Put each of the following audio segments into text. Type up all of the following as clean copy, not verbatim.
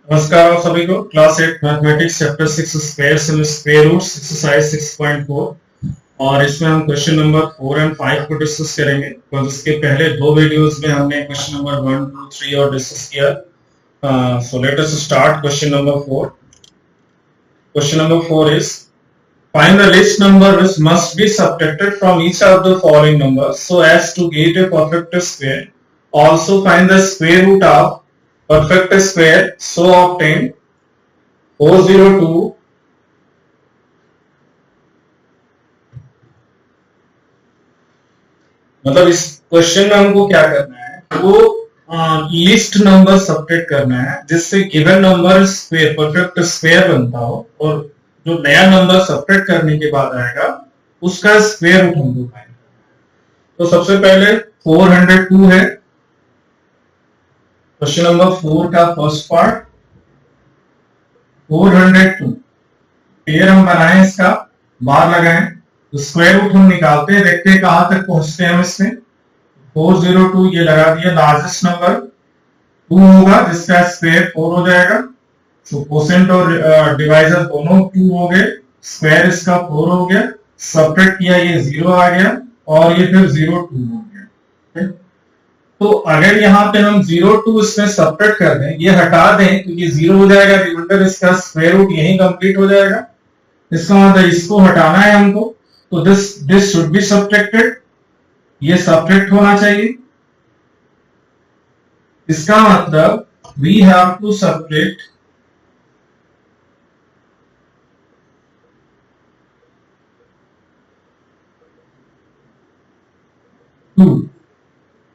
नमस्कार आप सभी को। Class 8 mathematics chapter 6 square roots exercise 6.4 और इसमें हम क्वेश्चन नंबर 4 एंड 5 को डिस्कस करेंगे। तो इसके पहले दो वीडियोस में हमने क्वेश्चन नंबर 1, 2, 3 और डिस्कस किया। So let us start question number 4। Question number 4 is find the least number which must be subtracted from each of the following numbers so as to get a perfect square. Also find the square root of perfect square so obtained 402 मतलब इस question में हमको क्या करना है, वो list number subtract करना है जिससे given number square perfect square बनता हो और जो नया नंबर सब्ट्रैक्ट करने के बाद आएगा उसका स्क्वायर रूट हमको फाइंड करना है। तो सबसे पहले 402 है क्वेश्चन नंबर 4 का फर्स्ट पार्ट। 402 पेयर हम बनाए, इसका बार लगाएं तो स्क्वायर रूट हम निकालते हैं, देखते हैं कहां तक पहुंचते हैं हम इसमें। 402 ये लगा दिया, लार्जेस्ट नंबर 2 होगा जिसका स्क्वायर 4 हो जाएगा। तो कोसेंट और डिवाइजर दोनों 2 हो गए, स्क्वायर इसका 4 हो गया, सब्ट्रैक्ट किया ये 0 आ गया और ये फिर 02 हो गया। तो अगर यहाँ पे हम 02 इसमें सब्ट्रैक्ट कर दें, ये हटा दें तो ये 0 हो जाएगा, रिमाइंडर इसका स्क्वायर रूट यही कंप्लीट हो जाएगा। इसका मतलब इसको हटाना है हमको, तो दिस शुड बी सब्ट्रैक्टेड, ये सब्ट्रैक्ट होना चाहिए। इसका मतलब वी हैव टू सब्ट्रैक्ट 2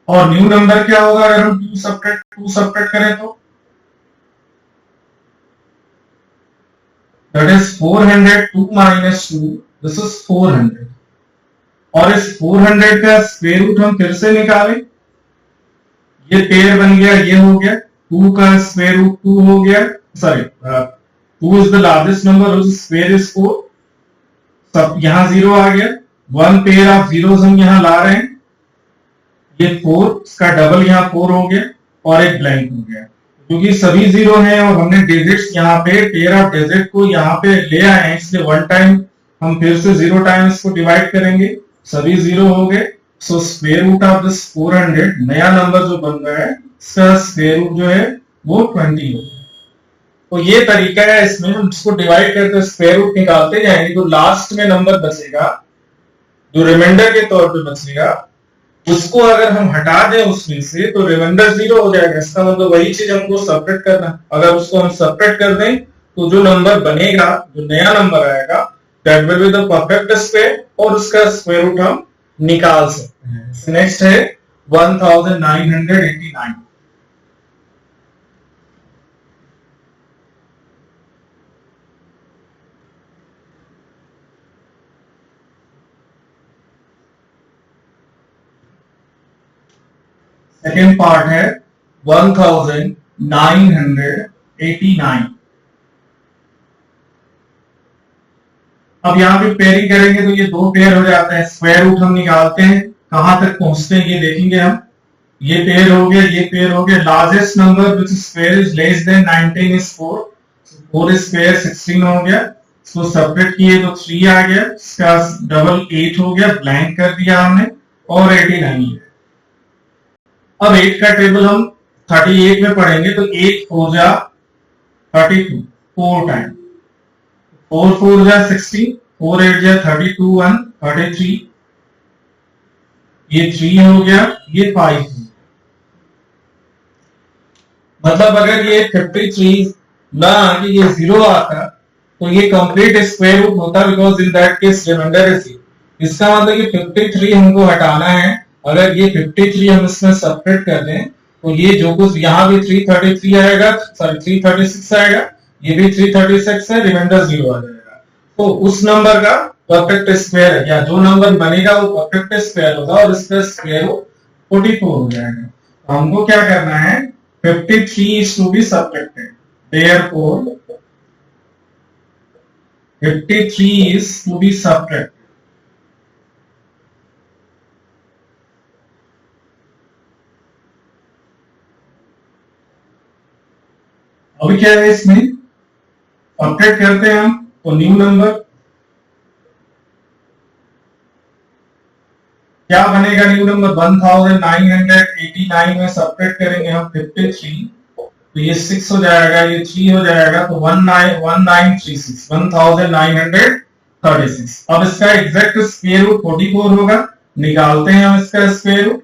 और न्यू नंबर क्या होगा अगर हम 2 सब्ट्रैक्ट करें तो that is 402 minus 2, this is 400 और इस 400 का स्क्वायर रूट हम फिर से निकालें, ये पेयर बन गया, ये हो गया 2 का स्क्वायर रूट 2 हो गया, sorry 2 is the largest number which square is 4, सब यहां 0 आ गया, वन पेयर ऑफ जीरोस हम यहां ला रहे हैं, ये 4 इसका डबल यहां 4 हो गया और एक ब्लैंक हो गया। क्योंकि सभी 0 हैं और हमने डिजिट्स यहाँ पे पेयर ऑफ डिजिट को यहाँ पे ले आए हैं, इसलिए वन टाइम हम फिर से 0 टाइम इसको डिवाइड करेंगे, सभी 0 हो गए। So square root of this 400 नया नंबर जो बन रहा है इसका स्क्वायर रूट जो है वो 20 हो गया। तो ये तरीका है, इसमें हम इसको डिवाइड करके स्क्वायर रूट निकालते जाएंगे तो लास्ट में नंबर बचेगा जो रिमाइंडर के तौर पे बचेगा, उसको अगर हम हटा दें उसमें से तो रिमाइंडर 0 हो जाएगा। इसका मतलब वही चीज हमको सब्ट्रैक्ट करना, अगर उसको हम सब्ट्रैक्ट कर दें तो जो नंबर बनेगा, जो नया नंबर आएगा, that will be the perfect square और उसका स्क्वायर रूट हम निकाल सकते हैं। नेक्स्ट है 1989। सेकेंड पार्ट है 1989। अब यहाँ पे पेयरिंग करेंगे तो ये दो पेयर हो जाते हैं, स्क्वायर रूट हम निकालते हैं, कहां तक पहुंचते हैं ये देखेंगे हम। ये पेयर हो गया, ये पेयर हो गया, largest number which square is less then 19 is 4, 4 square 16 हो गया, इसको सेपरेट किए तो 3 आ गया, इसका डबल 8 हो गया, ब्लैंक कर दिया हमने और 89 है। अब 8 का टेबल हम 38 में पढ़ेंगे तो 8 हो जा 32, 4 टाइम, 4 4 जा 16, 4 8 जा 32 1 33, ये 3 हो गया, ये 5 हो गया। मतलब अगर ये 53 ना आके ये 0 आता तो ये कंप्लीट स्क्वायर रूट होता, because in that case remainder is 0। इसका मतलब कि 53 हमको हटाना है, अगर ये 53 हम इसमें सब्ट्रैक्ट कर दें तो ये जो कुछ यहाँ भी 333 आएगा, सॉरी 336 आएगा, ये भी 336 है, रिमाइंडर 0 आ जाएगा। तो उस नंबर का परफेक्ट स्क्वायर है, या जो नंबर बनेगा वो परफेक्ट स्क्वायर होगा और इसका स्क्वायर 44 हो जाएगा। तो हमको क्या करना है, 53 is to be subtracted. Therefore, 53 is to be subtracted. अभी क्या है इसमें, सब्ट्रैक्ट करते हैं हम, तो न्यू नंबर क्या बनेगा, न्यू नंबर 1989 में सब्ट्रैक्ट करेंगे हम 53, तो ये 6 हो जाएगा, ये 3 हो जाएगा, तो 1936 1936। अब इसका एग्जैक्ट स्क्वायर रूट 44 होगा, निकालते हैं हम इसका स्क्वायर रूट।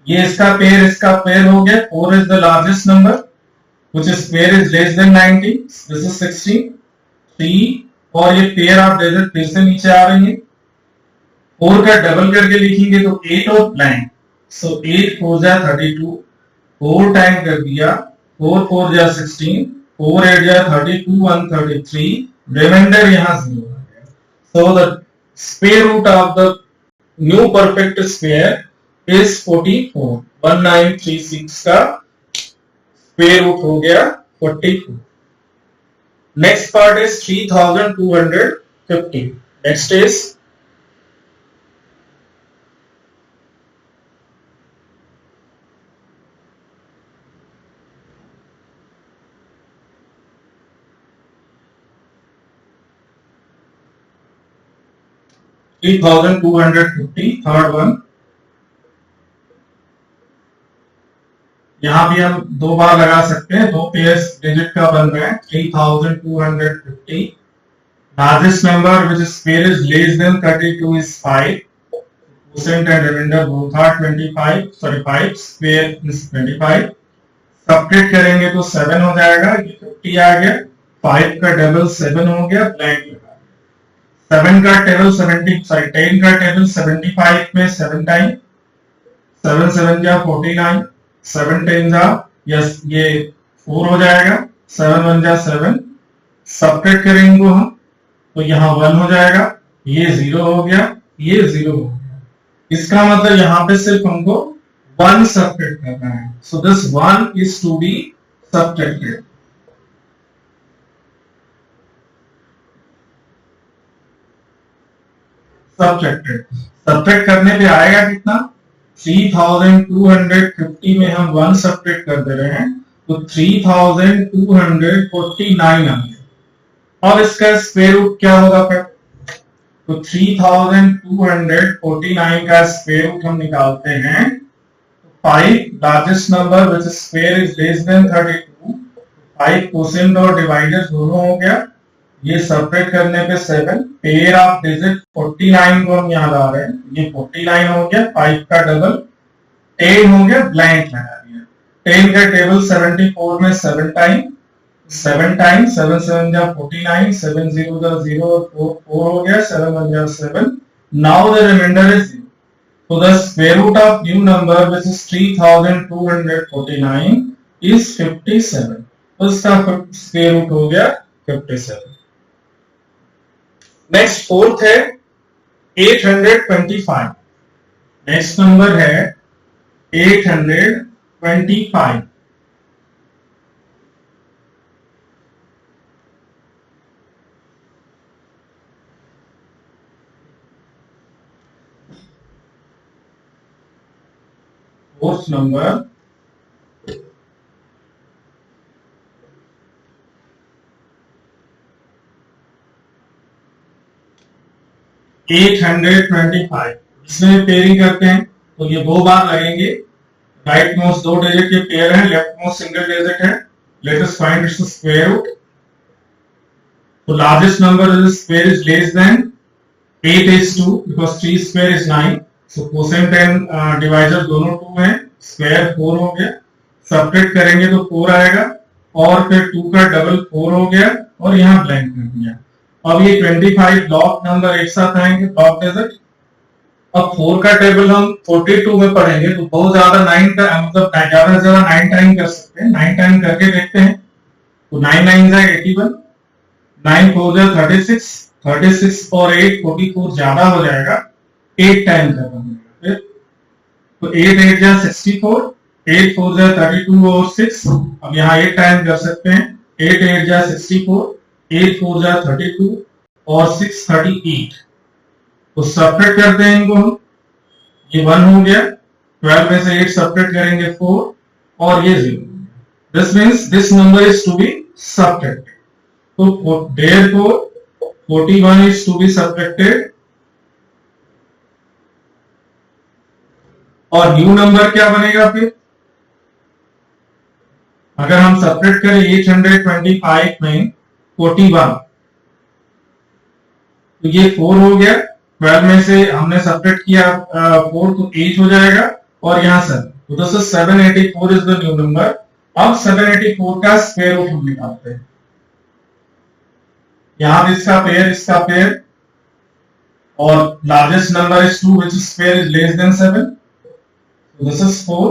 ये इसका पेयर हो गया, 4 is the largest number which is pair is less than 90, this is 16, 3, और ये पेयर ऑफ डिजिट फिर से नीचे आ रही है, 4 का डबल करके लिखेंगे तो 8 और ब्लैंक, सो 8 4 जा 32, 4 टाइम कर दिया, 4 4 जा 16, 4 8 जा 32, 133, रिमाइंडर यहाँ 0 आ गया। So the square root of the new perfect square is 44, 1936 का स्क्वायर रूट हो गया 44। Next part is 3250। Next is 3250, third one. यहां भी हम दो बार लगा सकते हैं, दो पेयर्स डिजिट का बन रहा है। 3250, largest number which is pair is less than 32 is 5, percent and remainder both are 25, sorry 5, square is 25। Subtract करेंगे तो 7 हो जाएगा, ये 50 आ गया, 5 का डबल 7 हो गया, ब्लैंक लगा। 7 का टेबल 70, सॉरी 10 का टेबल 75 में 7 टाइम, 7 7 जा 49, 7 10 जा, यस ये 4 हो जाएगा, 7 1 जा 7, सब्ट्रैक्ट करेंगे हम तो यहाँ 1 हो जाएगा, ये 0 हो गया, ये 0 हो गया। इसका मतलब यहाँ पे सिर्फ हमको 1 सब्ट्रैक्ट करना है, so this 1 is to be subtracted. Subtract करने पे आएगा कितना, 3250 में हम 1 सब्ट्रैक्ट कर दे रहे हैं तो 3249 आ गया। अब इसका स्क्वायर रूट क्या होगा फिर, तो 3249 का स्क्वायर रूट हम निकालते हैं, 5 largest number which square is less than 32, 5 quotient और डिवाइडर दोनों हो गया, ये सब्ट्रैक्ट करने पे 7, पेयर ऑफ डिजिट 49 को हम यहाँ ला रहे हैं, ये 49 हो गया, 5 का डबल 10 हो गया, ब्लैंक लगा दिया। 10 का टेबल 74 में 7 टाइम, 7 टाइम 7 7 जा 49, 7 0 जा 0, 4 हो गया, 7 1 जा 7, now the remainder is 0, so the square root of new number which is 3249 is 57, तो इसका स्क्वायर रूट हो गया 57। नेक्स्ट फोर्थ है 825, नेक्स्ट नंबर है 825। फोर्थ नंबर 825, इसमें पेयरिंग करते हैं तो ये 2 बार लगेंगे। राइट मोस्ट 2 डिजिट के पेयर है, लेफ्ट मोस्ट सिंगल डिजिट है। Let us find its square root. तो largest number is square is less than 8 is 2 because 3 square is 9, so quotient and divisor दोनों 2 हैं, स्क्वायर 4 हो गया, सब्ट्रैक्ट करेंगे तो 4 आएगा, और फिर 2 का डबल 4 हो गया, और यहाँ ब्लैंक कर दिया। अब ये 25 लॉग नंबर एक साथ आएंगे, लॉग डिजिट। अब 4 का टेबल हम 42 में पढ़ेंगे तो बहुत ज्यादा 9 का मतलब ज्यादा से ज्यादा 9 टाइम कर सकते हैं। 9 टाइम करके देखते हैं तो 9 9 जा 81, 9 4 जा 36, 36 और 8 44 ज्यादा हो जाएगा, 8 टाइम करना पड़ेगा। तो 8 8 जा 64, 8 4 जा 32 और 6, अब यहाँ 8 टाइम कर सकते हैं। 8 8 जा 64, 8 4 जा 32 और 6 38। तो सब्ट्रैक्ट करते हैं इनको हम, ये 1 हो गया, 12 में से 8 सब्ट्रैक्ट करेंगे 4, और ये 0। This means this number is to be subtracted. तो therefore 41 is to be subtracted और न्यू नंबर क्या बनेगा फिर? अगर हम सब्ट्रैक्ट करें 825 में 41 तो ये 4 हो गया, 12 में से हमने सब्ट्रैक्ट किया 4 तो 8 हो जाएगा और यहां 7, तो this is 784 is the new number. अब 784 का स्क्वायर रूट हम निकालते हैं। यहां इसका पेयर और largest number is 2 which square is less then 7, so this is 4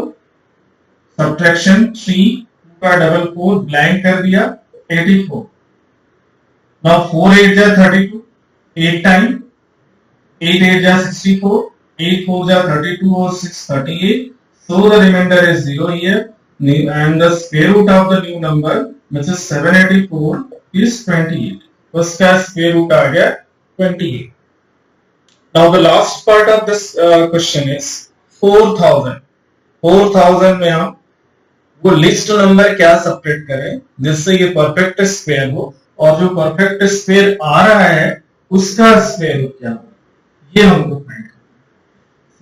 subtraction 3 का डबल 4 ब्लैंक कर दिया 84। now 4 8 जा 32 8 टाइम 8 8 जा 64 8 4 जा 32 और 6 38, so the remainder is 0 here and the square root of the new number which is 784 is 28, तो इसका square root आ गया 28। now the last part of this question is 4000 में हम वो लिस्ट नंबर क्या सब्ट्रैक्ट करें जिससे ये परफेक्ट स्क्वायर हो, और जो परफेक्ट स्क्वायर आ रहा है उसका स्क्वायर रूट क्या हो, ये हमको फाइंड करना है।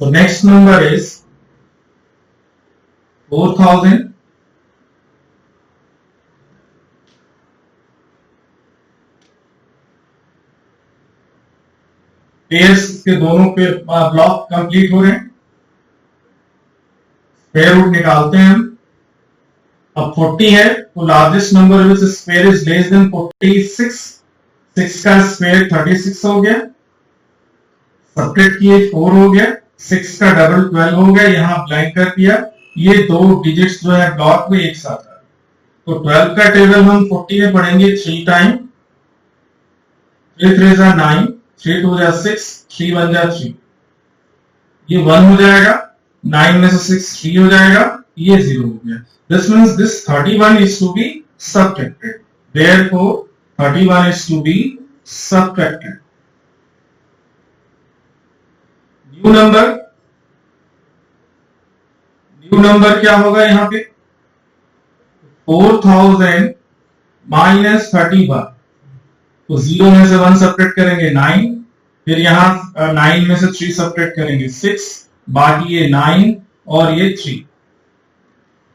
तो नेक्स्ट नंबर इज 4000 पेयर्स के दोनों पे ब्लॉक कंप्लीट हो रहे हैं, स्क्वायर रूट निकालते हैं हम। अब 40 है तो largest number which square is less then 46, 6 का स्क्वायर 36 हो गया, सब्ट्रैक्ट किए 4 हो गया, 6 का डबल 12 हो गया, यहां ब्लैंक कर दिया, ये दो डिजिट्स जो है ब्लॉक में एक साथ आ, तो 12 का टेबल हम 40 में पढ़ेंगे 3 टाइम, 3 3 जा 9, 3 2 जा 6, 3 1 जा 3, ये 1 हो जाएगा, 9 में से 6 3 हो जाएगा, ये 0 हो गया। This means this 31 is to be subtracted. Therefore 31 is to be subtracted. New number क्या होगा यहाँ पे? 4000 minus 31, तो 0 में से 1 सब्ट्रैक्ट करेंगे 9, फिर यहां 9 में से 3 सब्ट्रैक्ट करेंगे 6, बाकी ये 9 और ये 3,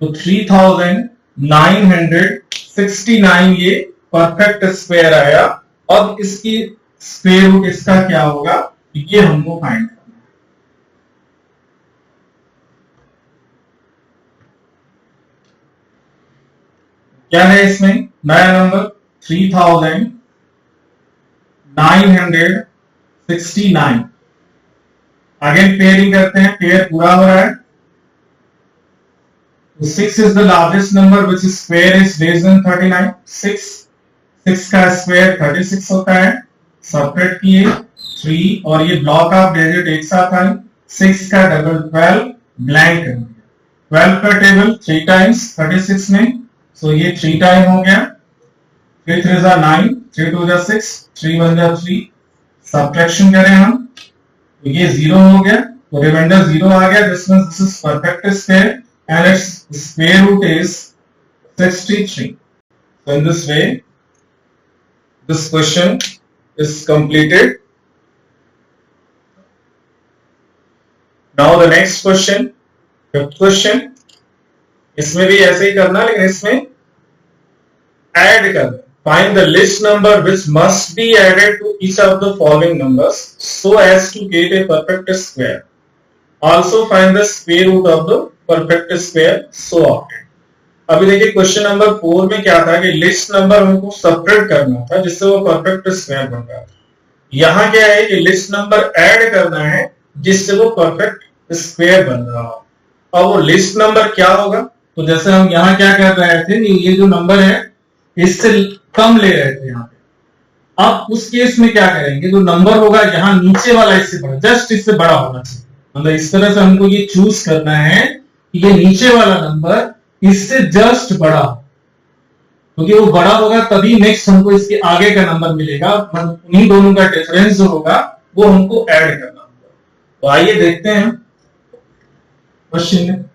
तो 3969 ये परफेक्ट स्क्वायर आया। अब इसकी स्क्वायर रूट इसका क्या होगा ये हमको फाइंड करना है। क्या है इसमें नया नंबर 3969, अगेन पेयरिंग करते हैं, पेयर पूरा हो रहा है। 6 is the largest number which is square is less than 39, 6 का स्क्वायर 36 होता है, सब्ट्रैक्ट किए 3 और ये ब्लॉक ऑफ डिजिट एक साथ आए, 6 का डबल 12 ब्लैंक कर दिया, 12 का टेबल 3 टाइम्स 36 में, सो ये 3 टाइम हो गया, 3 3 जा 9, 3 2 जा 6, 3 1 जा 3, सब्ट्रैक्शन करें हम तो ये 0 हो गया, तो रिमाइंडर 0 आ गया। This means this is perfect square and its square root is 63. So in this way this question is completed. Now the next question, fifth question, इसमें भी ऐसे ही करना, लेकिन इसमें ऐड करना, find the list number which must be added to each of the following numbers so as to get a perfect square. Also find the square root of the perfect square so opted. अभी देखिए question number 4 में क्या था कि list number हमको subtract करना था जिससे वो परफेक्ट स्क्वायर बन रहा था। यहां क्या है कि लिस्ट नंबर ऐड करना है जिससे वो परफेक्ट स्क्वायर बन रहा हो। अब वो लिस्ट नंबर क्या होगा, तो जैसे हम यहाँ क्या कर रहे थे, ये जो नंबर है इससे कम ले रहे थे यहाँ पे, अब उस केस में क्या करेंगे, जो नंबर होगा यहाँ नीचे वाला इससे बड़ा, जस्ट इससे बड़ा होना चाहिए, मतलब इस तरह से हमको ये चूज करना है ये नीचे वाला नंबर इससे जस्ट बड़ा, क्योंकि वो बड़ा होगा तभी नेक्स्ट हमको इसके आगे का नंबर मिलेगा, उन्हीं दोनों का डिफरेंस जो होगा वो हमको ऐड करना होगा। तो आइए देखते हैं क्वेश्चन में।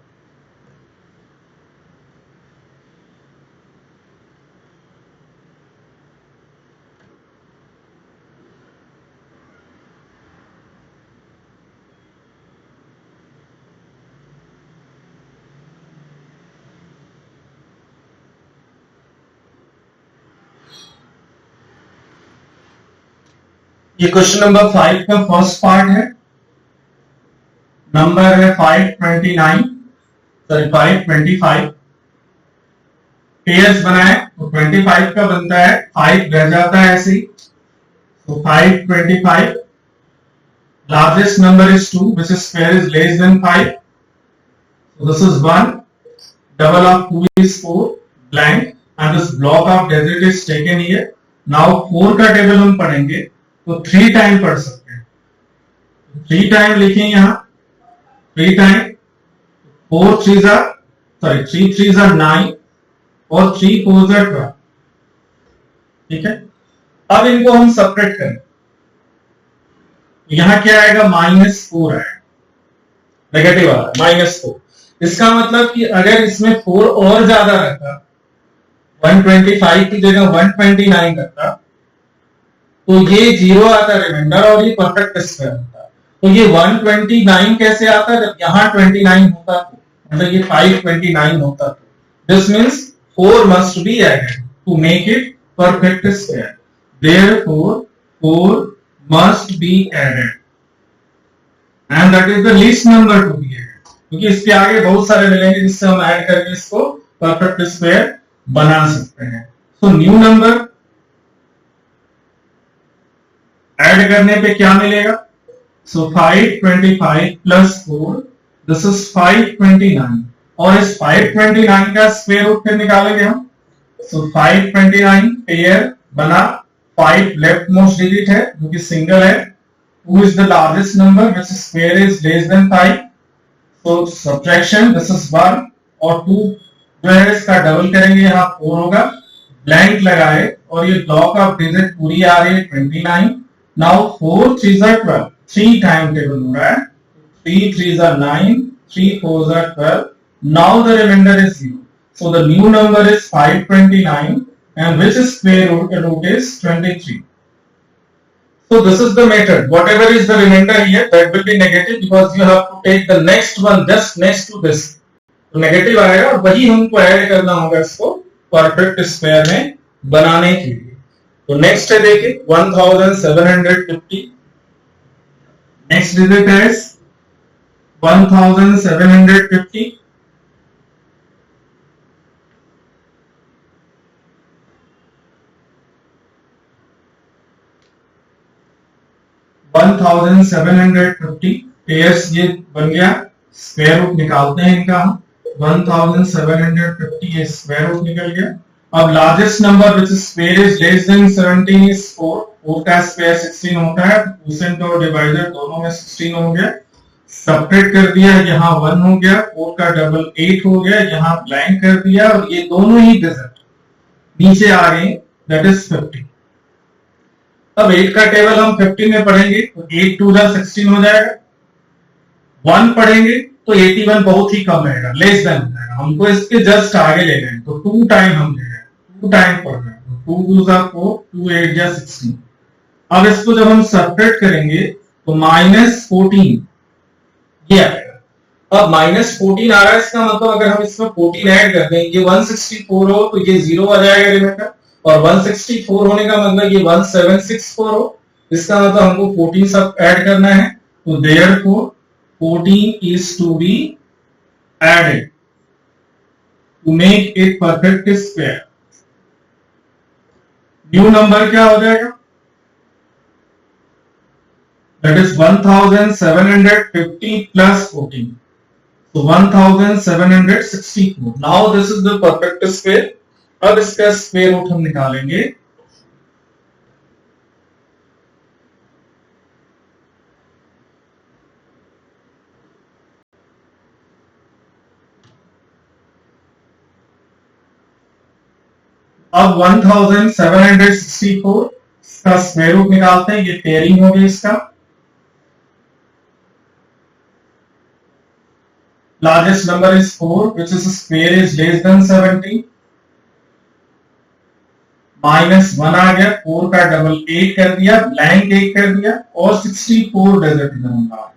ये क्वेश्चन नंबर 5 का फर्स्ट पार्ट है। नंबर है 529, सॉरी 525। पेयर्स बनाए तो 25 का बनता है, 5 रह जाता है ऐसे ही। तो 525, largest number is 2, which is square is less than 5. So this is 1. Double of 2 is 4, blank, and this block of digit is taken here. Now 4 का टेबल हम पढ़ेंगे तो 3 टाइम पढ़ सकते हैं। 3 टाइम लिखें यहाँ, 3 टाइम, 4 3s are 9 और 3 4s are 12। ठीक है, अब इनको हम सेपरेट करें। यहां क्या आएगा, -4 आएगा, नेगेटिव आ रहा है -4। इसका मतलब कि अगर इसमें 4 और ज्यादा रहता, 125 की जगह 129 करता, तो ये 0 आता रिमाइंडर और ये परफेक्ट स्क्वायर होता। तो ये 129 कैसे आता, जब यहां 29 होता तो, मतलब ये 529 होता तो। This means 4 must be added to make it perfect square. Therefore 4 must be added and that is the least number to be added, क्योंकि इसके आगे बहुत सारे मिलेंगे जिससे हम ऐड करके इसको परफेक्ट स्क्वायर बना सकते हैं। तो न्यू नंबर ऐड करने पे क्या मिलेगा, सो 525 प्लस 4, दिस इज 529, और इस 529 का स्क्वायर रूट फिर निकालेंगे हम। सो 529 पेयर बना, 5 लेफ्ट मोस्ट डिजिट है जो कि सिंगल है, 2 is the largest number which square is less than 5, so subtraction, this is 1 और 2 जो है इसका डबल करेंगे, यहाँ 4 होगा, ब्लैंक लगाए और ये ब्लॉक ऑफ डिजिट पूरी आ रही है 29। Now 4 3s are 12, 3 time table हो रहा है, 3 3s are 9, 3 4s are 12, now the remainder is 0, so the new number is 529 and which square root is 23. So this is the method. Whatever is the remainder here, that will be negative because you have to take the next one just next to this. तो negative आएगा, वही हमको add करना होगा इसको perfect square में बनाने के लिए। तो नेक्स्ट है देखिए 1750। नेक्स्ट डिजिट है 1750। 1750 पेयर्स ये बन गया, स्क्वायर रूट निकालते हैं इनका हम। 1750 ये स्क्वायर रूट निकल गया। अब largest number which square is less then 17 is 4। 4 का स्क्वायर 16 होता है, क्वोशिएंट और डिवाइजर दोनों में 16 हो गया। सब्ट्रैक्ट कर दिया, यहाँ 1 हो गया, 4 का डबल 8 हो गया, यहाँ ब्लैंक कर दिया और ये दोनों ही डिजिट नीचे आ गए, दैट इज 50। अब 8 का टेबल हम 50 में पढ़ेंगे तो 8 2 जा 16 हो जाएगा। 1 पढ़ेंगे तो 81 बहुत ही कम रहेगा, लेस देन हो जाएगा, हमको इसके जस्ट आगे ले गए तो 2 टाइम हम ले गए, 2 टाइम पढ़ रहे हैं तो 2 2 जा 4, 2 8 जा 16। अब इसको जब हम सब्ट्रैक्ट करेंगे तो -14 ये आएगा। अब -14 आ रहा है, इसका मतलब अगर हम इसमें 14 ऐड कर दें, ये 164 हो तो ये 0 आ जाएगा रिमाइंडर, और 164 होने का मतलब ये 1764 हो, इसका मतलब हमको 14 सब ऐड करना है। तो therefore 14 is to be added to make it perfect square। New number क्या हो जाएगा, that is 1750 plus 14, so 1764। now this is the perfect square। अब इसका स्क्वायर रूट हम निकालेंगे। अब 1764 इसका स्क्वायर रूट निकालते हैं, ये पेयरिंग हो गई इसका। Largest number is 4 which is square is less than 70, -1 आ गया, 4 का डबल 8 कर दिया, ब्लैंक 8 कर दिया और 64 डिजिट इधर होगा।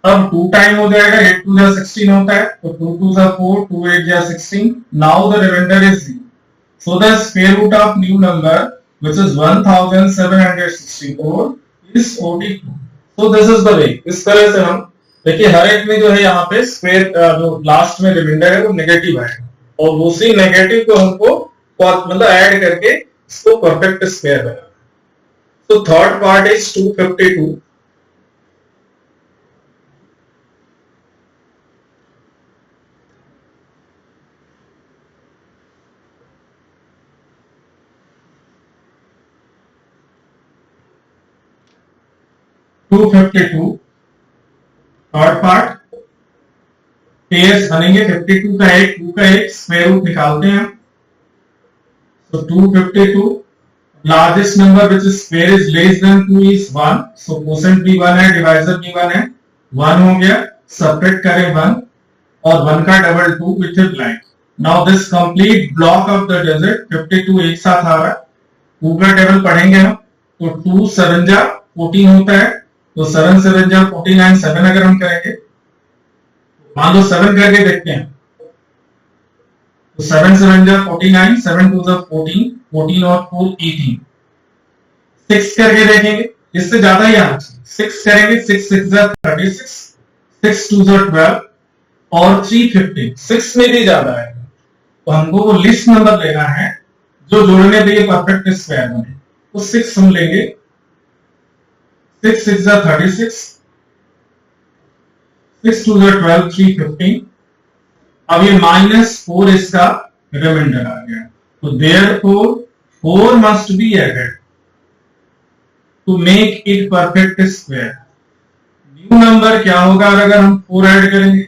अब 2 टाइम हो जाएगा, 8 2 जा 16 होता है तो 2 2 जा 4, 2 8 जा 16। Now the remainder is 0, so the square root of new number which is 1764 is 42. So this is the way. इस तरह से हम देखिए हर एक में जो है यहाँ पे स्क्वायर जो लास्ट में रिमाइंडर है वो नेगेटिव आएगा और उसी नेगेटिव को हमको मतलब ऐड करके इसको perfect square banana. So third part is 252. Third part pairs बनेंगे 52 का एक 2 का एक स्क्वायर रूट निकालते हैं। So 252 largest number which is square is less then 2 is 1, so quotient भी 1 है, डिवाइजर भी 1 है, 1 हो गया, सब्ट्रैक्ट करें 1 और 1 का double 2 with a blank. Now this complete block of the digit 52 एक साथ आ रहा है, 2 का टेबल पढ़ेंगे हम तो 2 7 जा 14 होता है, तो 7 7 जा 49, 7 अगर हम करेंगे मान लो 7 करके देखते हैं तो 7 7 जा 49, 7 2 जा 14, 14 और 4 18, 6 करके देखेंगे इससे ज्यादा ही आना चाहिए, 6 करेंगे 6 6 जा 36, 6 2 जा 12 और 3 15, 6 में भी ज्यादा आएगा तो हमको वो लिस्ट नंबर लेना है जो जोड़ने पे ये परफेक्ट स्क्वायर बने। तो 6 हम लेंगे, 6 6 जा 36, 6 2 जा 12, 3 15, अब ये -4 इसका रिमाइंडर आ गया तो therefore 4 must be added to make it perfect square. New number क्या होगा अगर हम 4 ऐड करेंगे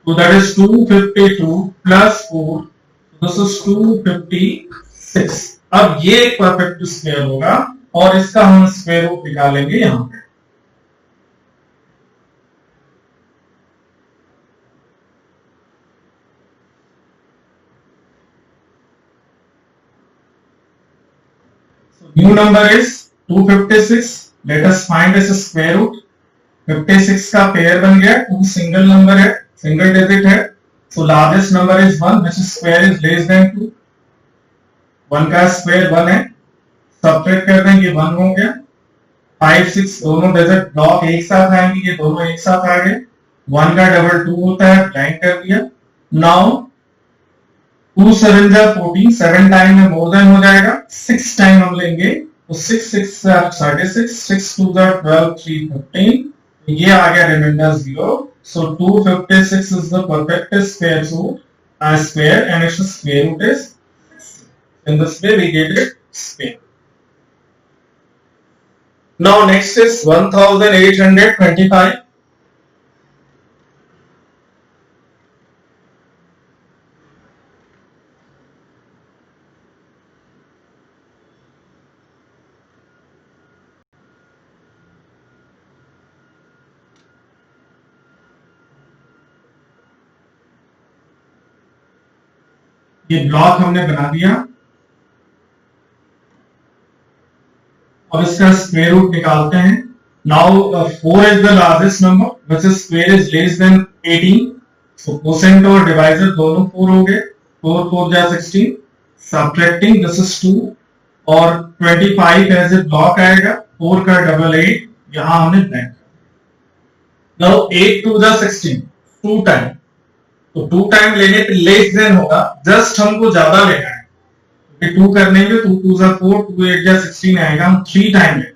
तो that is 252 plus 4, this is 256। अब ये एक परफेक्ट स्क्वायर होगा और इसका हम स्क्वायर रूट निकालेंगे यहां पे। New number is 256. Let us find its square root. 56 का पेयर बन गया, 2 सिंगल नंबर है, सिंगल डिजिट है, so largest number is 1 which square is less than 2. 1 का स्क्वायर 1 है, सब्ट्रैक्ट कर देंगे 1 हो गया, 5 6 दोनों डिजिट ब्लॉक एक साथ आएंगे, ये दोनों एक साथ आ गए, 1 का डबल 2 होता है, ब्लैंक कर दिया। नाउ 2 7 जा 14, 7 टाइम में मोर देन हो जाएगा, 6 टाइम हम लेंगे तो 6 6 36, 6 2 जा 12, 3 15, ये आ गया reminder 0। So 256 is the perfect square root, square and its square root is 6. In this way we get it square. Now next is 1825. ये ब्लॉक हमने बना दिया और इसका स्क्वायर रूट निकालते हैं। Now 4 is the largest number which is square is less then 18, so quotient और divisor दोनों 4 हो गए, 4 4 जा 16, सब्ट्रैक्टिंग दिस इज 2 और 25 एज ए ब्लॉक आएगा, 4 का डबल 8 यहां हमने ब्लैंक। नाउ 8 2 जा 16, 2 टाइम, तो 2 टाइम लेने पे लेस देन होगा, जस्ट हमको ज्यादा लेना है, 2 करने में 2 2 जा 4, 2 8 जा 16 आएगा, हम 3 टाइम लेते हैं,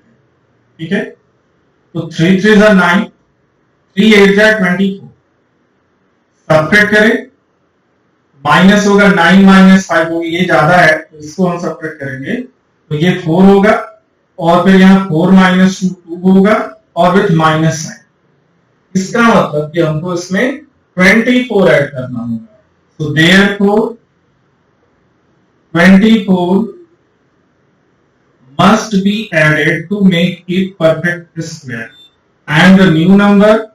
ठीक है, तो 3 3 जा 9, 3 8 जा 24, सब्ट्रैक्ट करें, माइनस होगा 9 माइनस 5 होगी, ये ज्यादा है तो इसको हम सब्ट्रैक्ट करेंगे तो ये 4 होगा और फिर यहाँ 4 माइनस 2 होगा और विथ माइनस साइन, इसका मतलब कि हमको इसमें 24 ऐड करना होगा। So therefore 24 must be added to make it perfect square, and the new number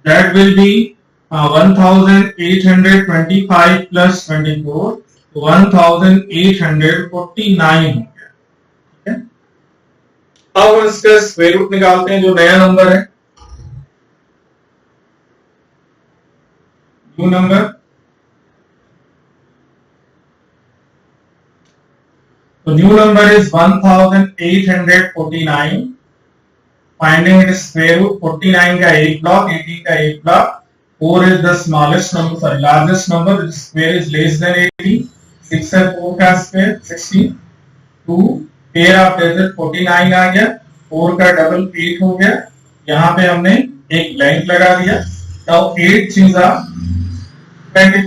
that will be 1825 plus 24, 1849 हो गया, ठीक है। अब हम इसका स्क्वायर रूट निकालते हैं जो नया नंबर है, new number number is 1849. Finding its square root. 49 का एक block, 18 का एक block. 4 is the smallest number, sorry, largest number. The square is less than 80. 6 है 4 का square 16. 2 pair of digit 49 आ गया. 4 का डबल 8 हो गया. यहाँ पे हमने एक blank लगा दिया. Now 8 3s are 20.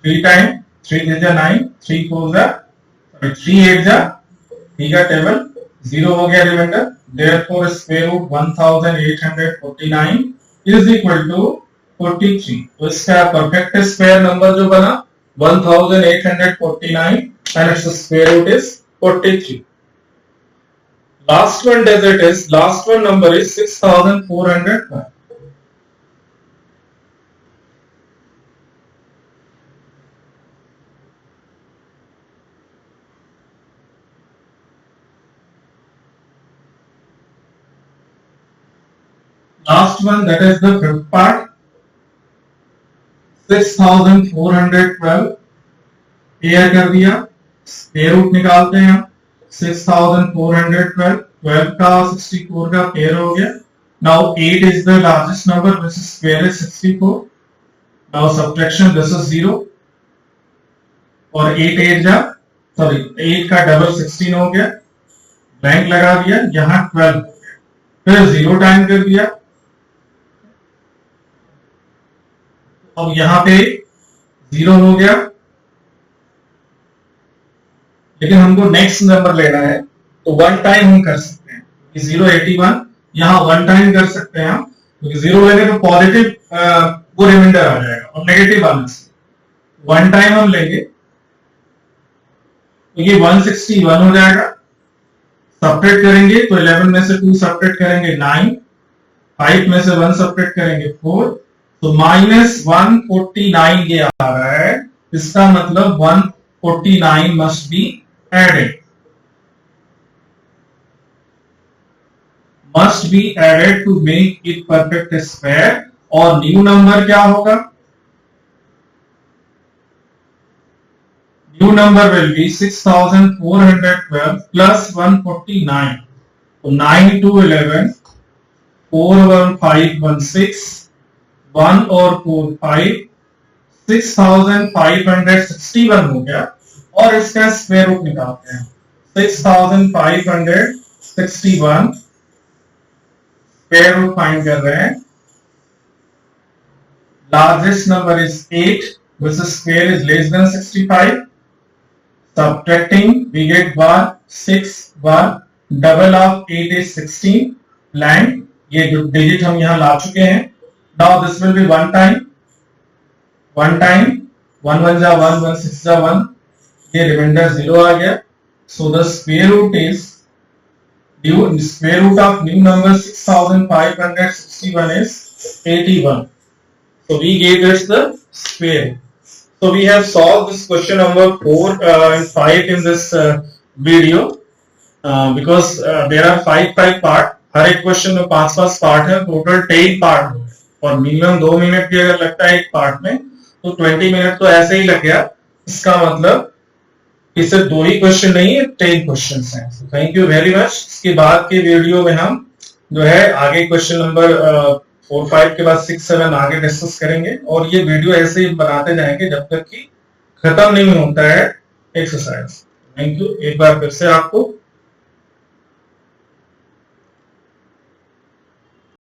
3 times 3 is 9. 3 4s are 3 8s are. ठीक है टेबल 0 हो गया reminder. Therefore, square root 1849 is equal to 43. तो इसका परफेक्ट स्क्वायर नंबर जो बना 1849 and its square root is 43. Last one digit is, last one number is 6401. Last one, that is the fifth part. 6412 pair कर दिया. Square root निकालते हैं. 6412 12 का 64 का पेयर हो गया. Now 8 is the largest number, which is square is 64. Now subtraction, this is 0. और 8 का डबल 16 हो गया. ब्लैंक लगा दिया. यहाँ 12 हो गया. फिर 0 टाइम कर दिया. अब यहां पे 0 हो गया, लेकिन हमको नेक्स्ट नंबर लेना है तो 1 टाइम हम कर सकते हैं. 081 यहां 1 टाइम कर सकते हैं हम, क्योंकि 0 लेंगे तो पॉजिटिव वो रिमाइंडर आ जाएगा और नेगेटिव आना चाहिए. 1 टाइम हम लेंगे तो ये 161 हो जाएगा. सब्ट्रैक्ट करेंगे तो 11 में से 2 सब्ट्रैक्ट करेंगे 9. 5 में से 1 सब्ट्रैक्ट करेंगे 4. तो -149 ये आ रहा है. इसका मतलब 149 must be added. Must be added to make it perfect square. और न्यू नंबर क्या होगा? New number will be 6412 plus 149. तो 9 2 11, 4 1 5 1 6, 1 और 4 5, 6561 हो गया. और इसका स्क्वायर रूट निकालते हैं. 6561 स्क्वायर रूट फाइंड कर रहे हैं. Largest number is 8, which is square is less than 65. Subtracting, we get 1 6 1. Double of 8 is 16. Blank. ये जो डिजिट हम यहां ला चुके हैं. Now this will be 1 time. 1 time. 1 1 जा 1, 1 6 जा 1. ये रिमाइंडर 0 आ गया. So the square root is square root of new number 6561 is 81. So we gave it the square. So we have solved this question number 4 and 5 in this video because there are 5 part. हर एक question में 5 part है. Total 10 part है और minimum 2 minute भी अगर लगता है एक पार्ट में तो 20 मिनट तो ऐसे ही लग गया. इसका मतलब इससे 2 ही क्वेश्चन नहीं है, 10 क्वेश्चन हैं. Thank you very much. इसके बाद के वीडियो में हम जो है आगे क्वेश्चन नंबर 4 5 के बाद 6 7 आगे डिस्कस करेंगे. और ये वीडियो ऐसे ही बनाते जाएंगे जब तक कि खत्म नहीं होता है एक्सरसाइज. थैंक यू एक बार फिर से आपको.